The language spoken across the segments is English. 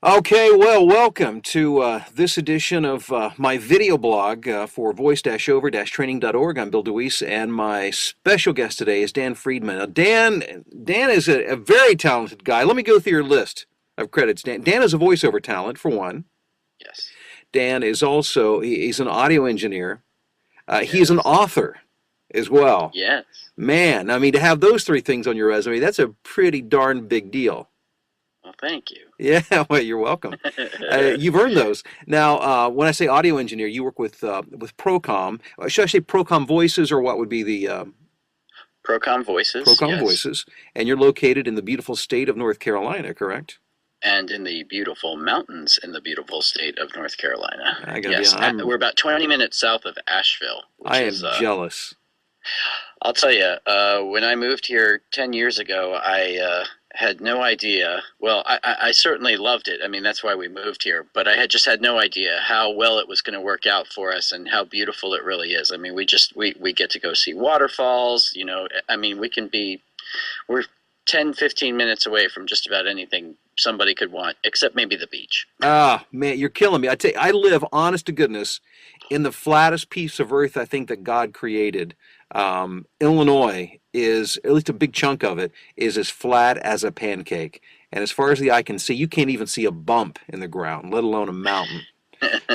Okay, well, welcome to this edition of my video blog for voice-over-training.org. I'm Bill DeWees, and my special guest today is Dan Friedman. Now, Dan is a very talented guy. Let me go through your list of credits. Dan is a voiceover talent, for one. Yes. Dan is also, he's an audio engineer. He is an Yes. author as well. Yes. Man, I mean, to have those three things on your resume, that's a pretty darn big deal. Well, thank you. Yeah, well, you're welcome. You've earned those. Now, when I say audio engineer, you work with Procom. Should I say Procom Voices, or what would be the Procom Voices, Procom yes. Voices? And you're located in the beautiful state of North Carolina, correct? And in the beautiful mountains in the beautiful state of North Carolina. I gotta Yes. be, We're about 20 minutes south of Asheville, which I am is, jealous. I'll tell you, when I moved here 10 years ago, I had no idea. Well, I certainly loved it. I mean, that's why we moved here. But I just had no idea how well it was going to work out for us and how beautiful it really is. I mean, we get to go see waterfalls. You know, I mean, we're 10, 15 minutes away from just about anything somebody could want, except maybe the beach. Ah, man, you're killing me. I tell you, I live, honest to goodness, in the flattest piece of earth I think that God created. Illinois is, at least a big chunk of it, is as flat as a pancake. And as far as the eye can see, you can't even see a bump in the ground, let alone a mountain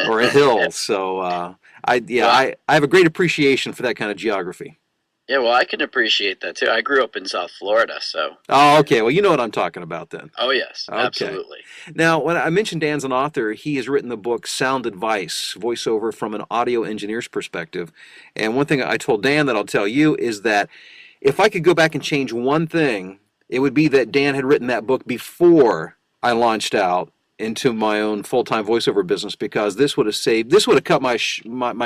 or a hill. So, Well, I have a great appreciation for that kind of geography. yeah, well, I can appreciate that too. I grew up in South Florida, so. Oh, okay. Well, you know what I'm talking about then. Oh, yes, Okay. absolutely. Now, when I mentioned Dan's an author, he has written the book Sound Advice, voiceover from an audio engineer's perspective. And one thing I told Dan that I'll tell you is that if I could go back and change one thing, it would be that Dan had written that book before I launched out into my own full-time voiceover business, because this would have cut my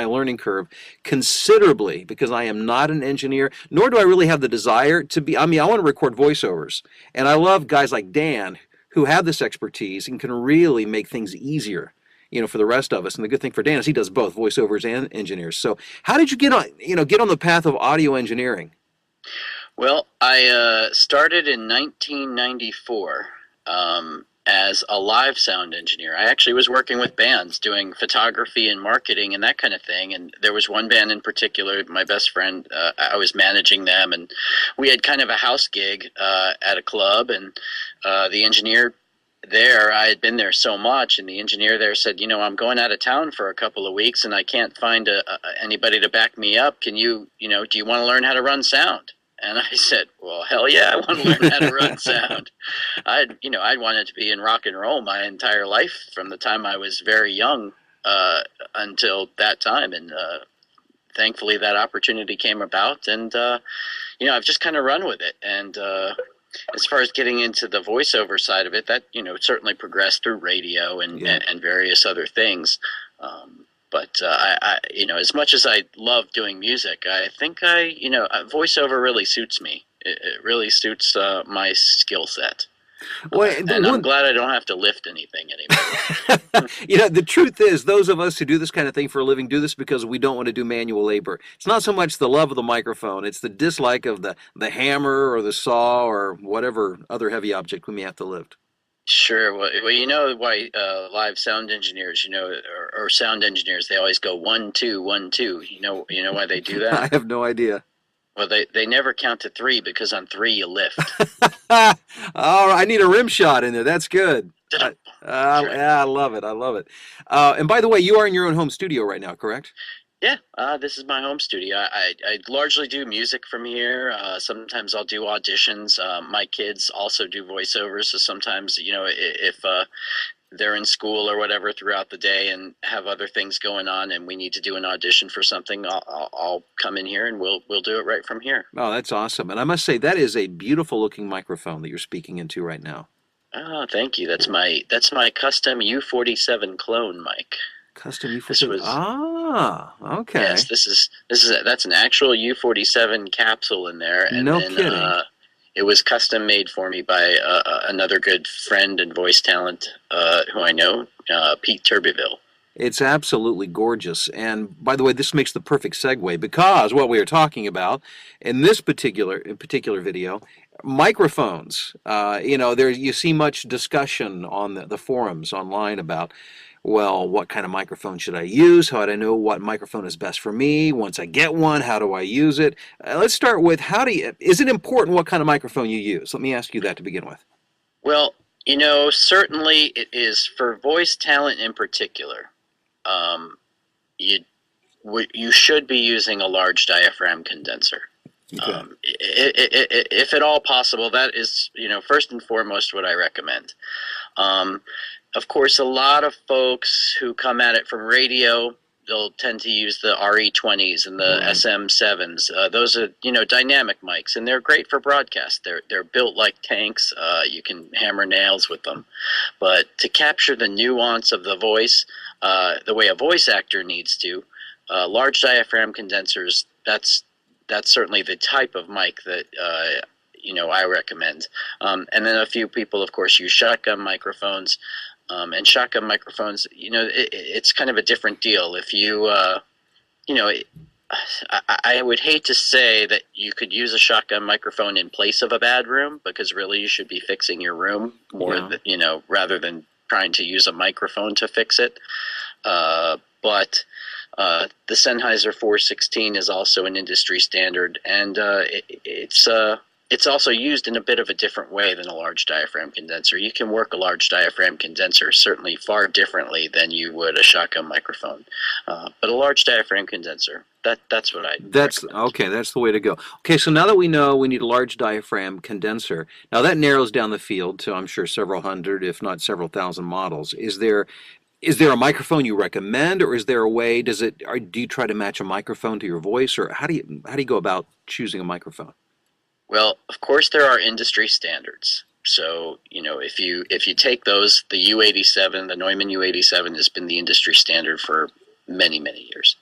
learning curve considerably, because I am not an engineer, nor do I really have the desire to be. I mean, I want to record voiceovers, and I love guys like Dan who have this expertise and can really make things easier, for the rest of us. And the good thing for Dan is he does both voiceovers and engineers. So how did you get on the path of audio engineering? Well, I started in 1994 as a live sound engineer. I actually was working with bands doing photography and marketing and that kind of thing. And there was one band in particular, my best friend, I was managing them. And we had kind of a house gig at a club. And the engineer there, I had been there so much, and the engineer there said, I'm going out of town for a couple of weeks and I can't find anybody to back me up. Can you, do you want to learn how to run sound? And I said, well, hell yeah, I want to learn how to run sound. I'd wanted to be in rock and roll my entire life from the time I was very young until that time. And thankfully that opportunity came about, and, I've just kind of run with it. And as far as getting into the voiceover side of it, that, certainly progressed through radio and various other things. But as much as I love doing music, I think voiceover really suits me. It really suits my skill set. Well, And I'm glad I don't have to lift anything anymore. the truth is, those of us who do this kind of thing for a living do this because we don't want to do manual labor. It's not so much the love of the microphone, it's the dislike of the hammer or the saw or whatever other heavy object we may have to lift. Sure. Well, you know why live sound engineers, or sound engineers, they always go 1, 2, 1, 2. You know why they do I that? have no idea. Well, they never count to 3, because on 3 you lift. All right, I need a rim shot in there. That's good. That's right. Yeah, I love it. I love it. And by the way, you are in your own home studio right now, correct? Yeah, this is my home studio. I largely do music from here. Sometimes I'll do auditions. My kids also do voiceovers, so sometimes, if they're in school or whatever throughout the day and have other things going on and we need to do an audition for something, I'll come in here and we'll do it right from here. Oh, that's awesome. And I must say, that is a beautiful looking microphone that you're speaking into right now. Oh, thank you. That's my custom U47 clone mic. Custom This U47. was Okay. Yes, that's an actual U47 capsule in there, and No then kidding. it was custom made for me by another good friend and voice talent who I know, Pete Turbeville. It's absolutely gorgeous. And by the way, this makes the perfect segue, because what we are talking about in this particular video Microphones. There you see much discussion on the forums online about, well, what kind of microphone should I use? How do I know what microphone is best for me? Once I get one, how do I use it? Let's start with is it important what kind of microphone you use? Let me ask you that to begin with. Well, certainly it is for voice talent in particular. Um, you you should be using a large diaphragm condenser. Okay. If at all possible, that is, first and foremost what I recommend. Um, of course, a lot of folks who come at it from radio, they'll tend to use the RE20s and the Right. SM7s. Those are, dynamic mics, and they're great for broadcast. They're built like tanks. You can hammer nails with them. But to capture the nuance of the voice, the way a voice actor needs to, large diaphragm condensers, that's certainly the type of mic that I recommend. And then a few people, of course, use shotgun microphones. And shotgun microphones, it's kind of a different deal. If you know, I would hate to say that you could use a shotgun microphone in place of a bad room, because really you should be fixing your room more, rather than trying to use a microphone to fix it. But the Sennheiser 416 is also an industry standard, and it's also used in a bit of a different way than a large diaphragm condenser. You can work a large diaphragm condenser certainly far differently than you would a shotgun microphone. But a large diaphragm condenser, that's what I recommend. Okay. That's the way to go. Okay, so now that we know we need a large diaphragm condenser, now that narrows down the field to, I'm sure, several hundred, if not several thousand models. Is there a microphone you recommend, or is there a way? Do you try to match a microphone to your voice, or how do you go about choosing a microphone? Well, of course, there are industry standards. So, if you take those, the U87, the Neumann U87 has been the industry standard for many, many years.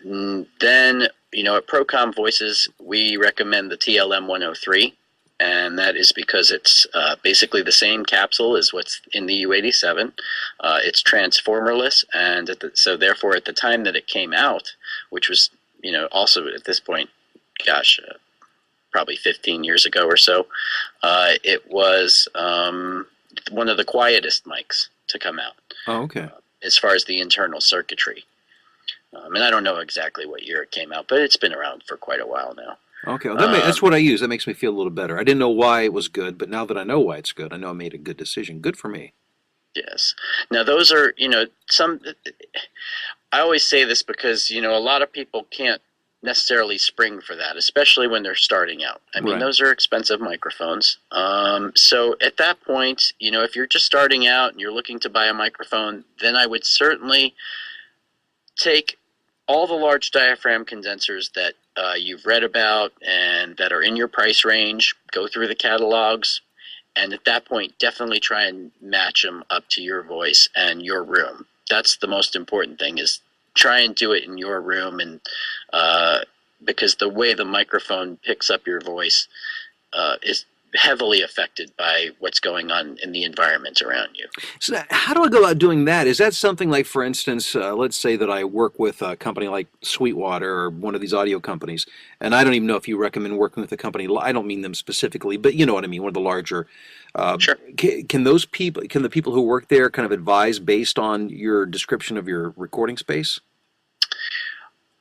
Then, at Procom Voices, we recommend the TLM 103, and that is because it's basically the same capsule as what's in the U87. It's transformerless, and so therefore, at the time that it came out, which was, also at this point, gosh, probably 15 years ago or so, it was one of the quietest mics to come out. Oh, okay. As far as the internal circuitry. And I don't know exactly what year it came out, but it's been around for quite a while now. Okay, well, that's what I use. That makes me feel a little better. I didn't know why it was good, but now that I know why it's good, I know I made a good decision. Good for me. Yes. Now, those are, I always say this because, a lot of people can't necessarily spring for that, especially when they're starting out. I mean, Right. those are expensive microphones. So at that point, if you're just starting out and you're looking to buy a microphone, then I would certainly take all the large diaphragm condensers that you've read about and that are in your price range, go through the catalogs, and at that point, definitely try and match them up to your voice and your room. That's the most important thing, is try and do it in your room, and because the way the microphone picks up your voice is heavily affected by what's going on in the environment around you. So how do I go about doing that? Is that something like, for instance, let's say that I work with a company like Sweetwater or one of these audio companies, and I don't even know if you recommend working with a company. I don't mean them specifically, but you know what I mean, one of the larger. Sure. Can the people who work there kind of advise based on your description of your recording space?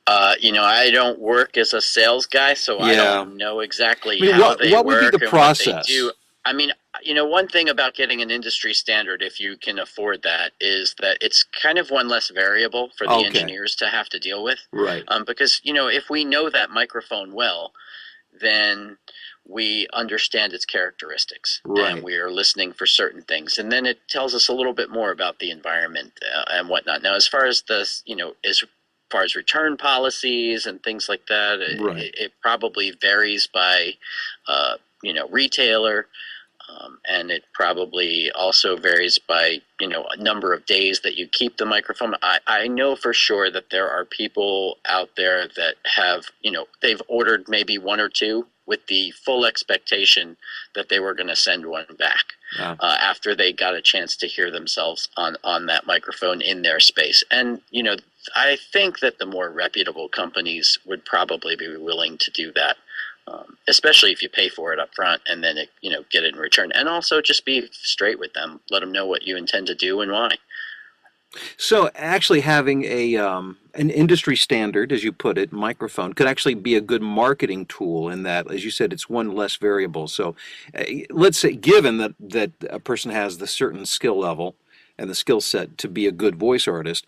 I don't work as a sales guy, so I Yeah. don't know exactly I mean, how they what would be work the and what they process? do. I mean, one thing about getting an industry standard, if you can afford that, is that it's kind of one less variable for the Okay. engineers to have to deal with. Right. Because, if we know that microphone well, then we understand its characteristics, Right. and we are listening for certain things. And then it tells us a little bit more about the environment and whatnot. Now, as far as as far as return policies and things like that, Right. it probably varies by, retailer. And it probably also varies by, a number of days that you keep the microphone. I know for sure that there are people out there that have, they've ordered maybe one or two with the full expectation that they were going to send one back after they got a chance to hear themselves on that microphone in their space. And, I think that the more reputable companies would probably be willing to do that. especially if you pay for it up front and then get it in return. And also just be straight with them. Let them know what you intend to do and why. So actually having a an industry standard, as you put it, microphone could actually be a good marketing tool in that, as you said, it's one less variable. So let's say, given that a person has the certain skill level and the skill set to be a good voice artist,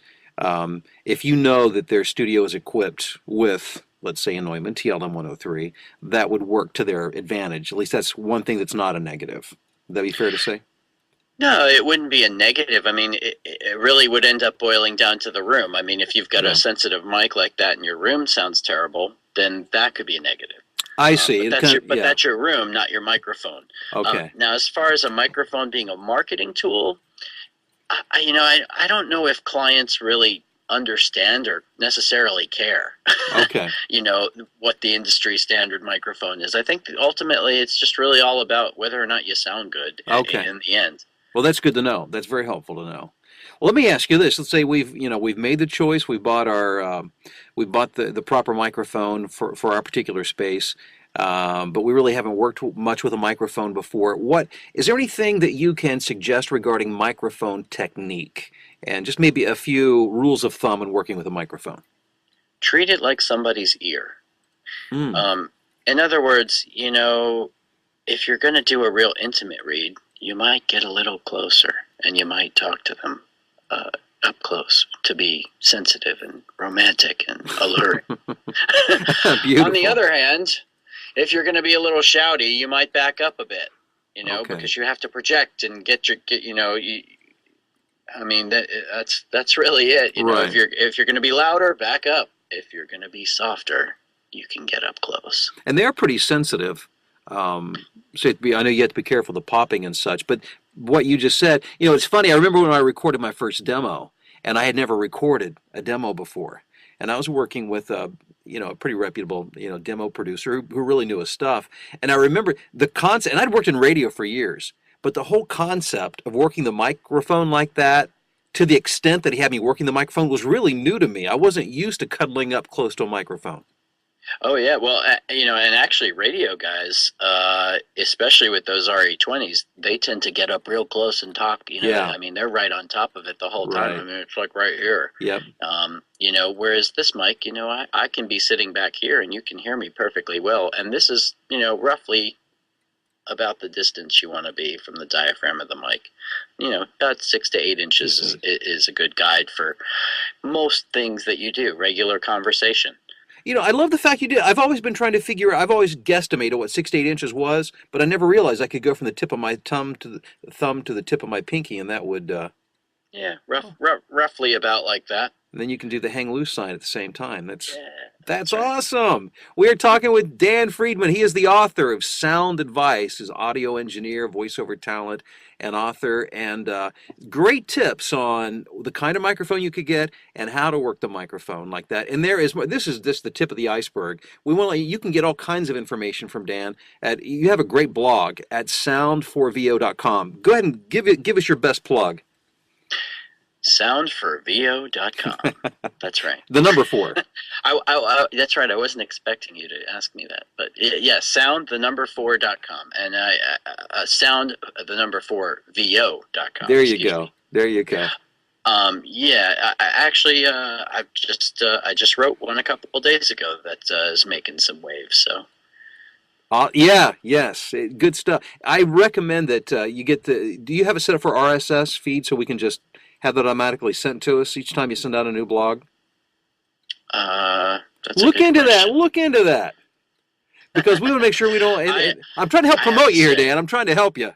if you know that their studio is equipped with, let's say, a Neumann TLM 103, that would work to their advantage. At least that's one thing that's not a negative. Would that be fair to say? No, it wouldn't be a negative. I mean, it really would end up boiling down to the room. I mean, if you've got a Yeah. sensitive mic like that and your room sounds terrible, then that could be a negative. I see. But Yeah. that's your room, not your microphone. Okay. Now, as far as a microphone being a marketing tool, I don't know if clients really understand or necessarily care. Okay. What the industry standard microphone is. I think that ultimately it's just really all about whether or not you sound good Okay. in the end. Well, that's good to know. That's very helpful to know. Well, let me ask you this. Let's say we've made the choice. We bought the proper microphone for our particular space, but we really haven't worked much with a microphone before. What is there anything that you can suggest regarding microphone technique, and just maybe a few rules of thumb in working with a microphone? Treat it like somebody's ear. Mm, In other words, if you're going to do a real intimate read, you might get a little closer and you might talk to them up close to be sensitive and romantic and alluring. On the beautiful. other hand, if you're going to be a little shouty, you might back up a bit, Okay. because you have to project and I mean, that's really it. Right. If you're going to be louder, back up. If you're going to be softer, you can get up close. And they're pretty sensitive. So I know you have to be careful of the popping and such, but what you just said, it's funny. I remember when I recorded my first demo, and I had never recorded a demo before, and I was working with a pretty reputable, demo producer who really knew his stuff. And I remember the concept, and I'd worked in radio for years, but the whole concept of working the microphone like that, to the extent that he had me working the microphone, was really new to me. I wasn't used to cuddling up close to a microphone. Oh yeah, well, and actually, radio guys, especially with those RE20s, they tend to get up real close and talk. Yeah. I mean, they're right on top of it the whole time. Right. I mean, it's like right here. Yep. Whereas this mic, I can be sitting back here and you can hear me perfectly well. And this is, roughly about the distance you want to be from the diaphragm of the mic. About 6 to 8 inches is a good guide for most things that you do, regular conversation. I love the fact you did. I've always been trying to figure out, I've always guesstimated what 6 to 8 inches was, but I never realized I could go from the tip of my thumb to the tip of my pinky, and that would, Yeah, roughly about like that. and then you can do the hang loose sign at the same time. That's Yeah, That's that's right. awesome. We are talking with Dan Friedman. He is the author of Sound Advice, his audio engineer, voiceover talent, and author, and great tips on the kind of microphone you could get and how to work the microphone like that. And this is just the tip of the iceberg. You can get all kinds of information from Dan. You have a great blog at sound4vo.com. Go ahead and give us your best plug. Sound4vo.com. That's right. The number 4. That's right. I wasn't expecting you to ask me that, but yeah, sound4.com and sound the number 4vo.com. There you go. There you go. Yeah, I just wrote one a couple of days ago that is making some waves. So. Yes, good stuff. I recommend that you get do you have it set up for RSS feed so we can just have that automatically sent to us each time you send out a new blog? That's Look a good into that. question. Look into that. Because we want to make sure we don't. I'm trying to help I promote have to you here, say- Dan. I'm trying to help you.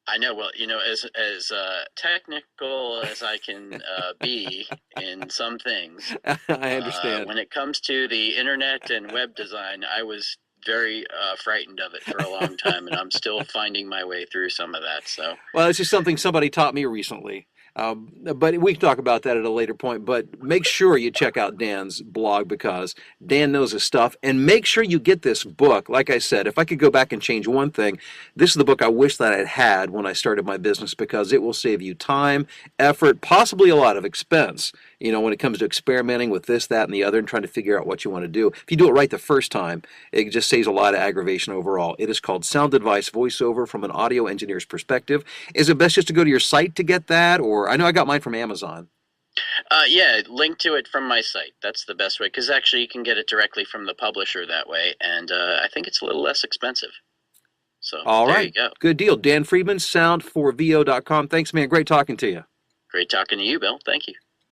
I know. Well, as technical as I can be in some things, I understand. when it comes to the internet and web design, I was very frightened of it for a long time, and I'm still finding my way through some of that. So, Well, it's just something somebody taught me recently. But we can talk about that at a later point. But make sure you check out Dan's blog because Dan knows his stuff. And make sure you get this book. Like I said, if I could go back and change one thing, this is the book I wish that I'd had when I started my business because it will save you time, effort, possibly a lot of expense. When it comes to experimenting with this, that, and the other and trying to figure out what you want to do. If you do it right the first time, it just saves a lot of aggravation overall. It is called Sound Advice VoiceOver from an Audio Engineer's Perspective. Is it best just to go to your site to get that? Or I know I got mine from Amazon. Yeah, link to it from my site. That's the best way because actually you can get it directly from the publisher that way, and I think it's a little less expensive. So All there right. you go. Good deal. Dan Friedman, sound4vo.com. Thanks, man. Great talking to you. Great talking to you, Bill. Thank you.